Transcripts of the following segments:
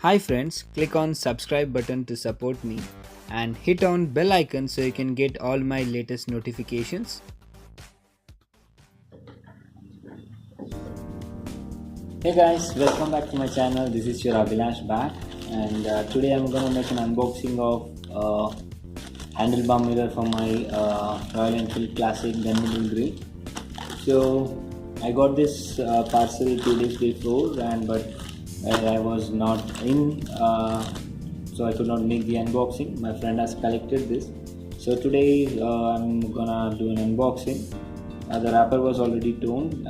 Hi friends, click on subscribe button to support me and hit on bell icon so you can get all my latest notifications. Hey guys, welcome back to my channel. This is your Abhilash back, and today I'm gonna make an unboxing of handlebar mirror for my Royal Enfield Classic Gunmetal Grey. So I got this parcel 2 days before, but I was not in, so I could not make the unboxing. My friend has collected this, so today I'm gonna do an unboxing. The wrapper was already torn,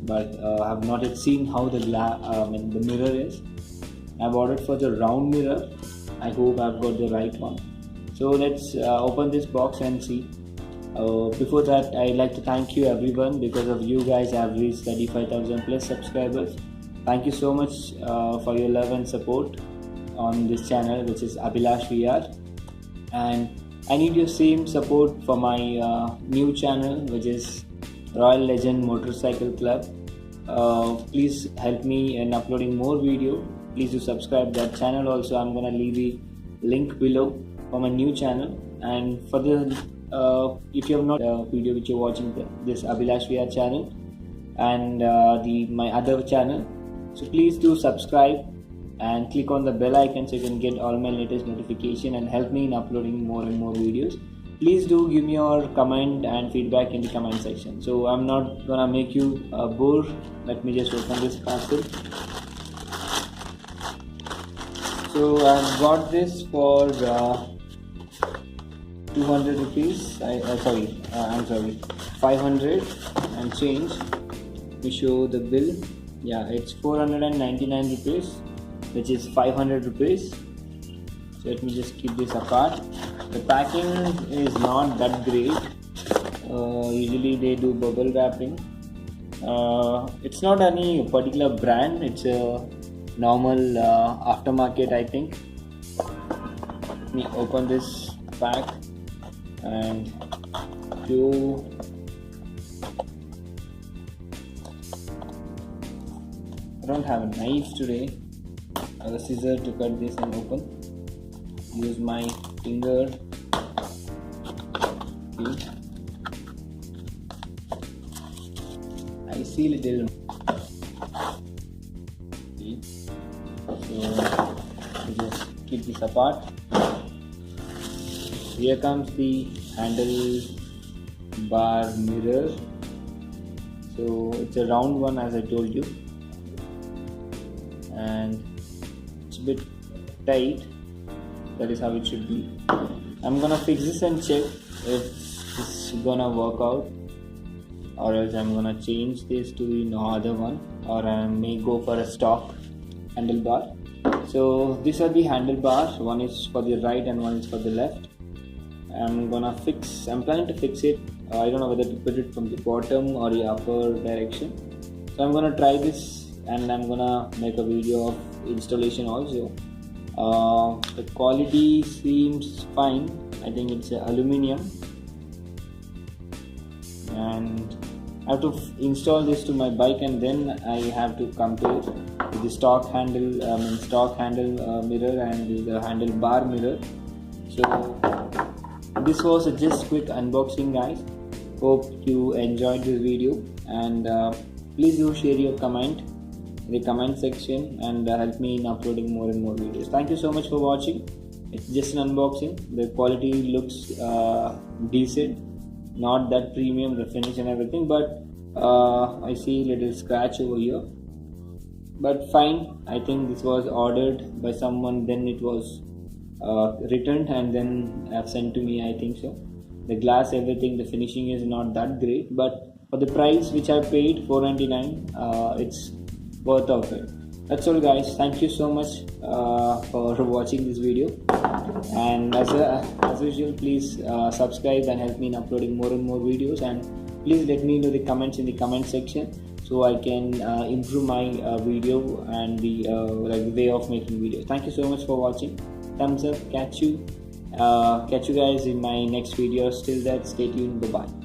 but I have not yet seen how the mirror is. I've ordered for the round mirror. I hope I've got the right one. So let's open this box and see. Before that, I'd like to thank you everyone. Because of you guys, I've reached 35,000 plus subscribers. Thank you so much for your love and support on this channel, which is Abhilash VR. And I need your same support for my new channel, which is Royal Legend Motorcycle Club. Please help me in uploading more video. Please do subscribe that channel. Also, I'm gonna leave the link below for my new channel. And for the if you have not video which you're watching this Abhilash VR channel and my other channel, so please do subscribe and click on the bell icon so you can get all my latest notification and help me in uploading more and more videos. Please do give me your comment and feedback in the comment section. So I'm not gonna make you bored. Let me just open this parcel. So I've got this for 200 rupees. I'm sorry, 500 and change. We show the bill. Yeah, it's 499 rupees, which is 500 rupees. So let me just keep this apart. The packing is not that great. Usually they do bubble wrapping. It's not any particular brand. It's a normal aftermarket, I think. Let me open this pack and show. I don't have a knife today. I have a scissor to cut this and open. Use my finger. See? I see little. See? So we just keep this apart. Here comes the handle bar mirror. So it's a round one, as I told you, and it's a bit tight. That is how it should be. I'm gonna fix this and check if this is gonna work out, or else I'm gonna change this to the other one, or I may go for a stock handlebar. So these are the handlebars. One is for the right and one is for the left. I'm planning to fix it. I don't know whether to put it from the bottom or the upper direction. So I'm gonna try this and I'm gonna make a video of installation also. The quality seems fine. I think it's aluminium, and I have to install this to my bike, and then I have to compare with the stock handle mirror and the handlebar mirror. So this was a just quick unboxing, guys. Hope you enjoyed this video, and please do share your comment in the comment section and help me in uploading more and more videos. Thank you so much for watching. It's just an unboxing. The quality looks decent, not that premium, the finish and everything, but I see little scratch over here, but fine. I think this was ordered by someone, then it was returned and then sent to me, I think so. The glass, everything, the finishing is not that great, but for the price which I paid, 499, it's worth of it. That's all, guys. Thank you so much for watching this video, and as usual, please subscribe and help me in uploading more and more videos, and please let me know the comments in the comment section so I can improve my video and the way of making videos. Thank you so much for watching. Thumbs up. Catch you guys in my next video. Till that, stay tuned. Bye bye.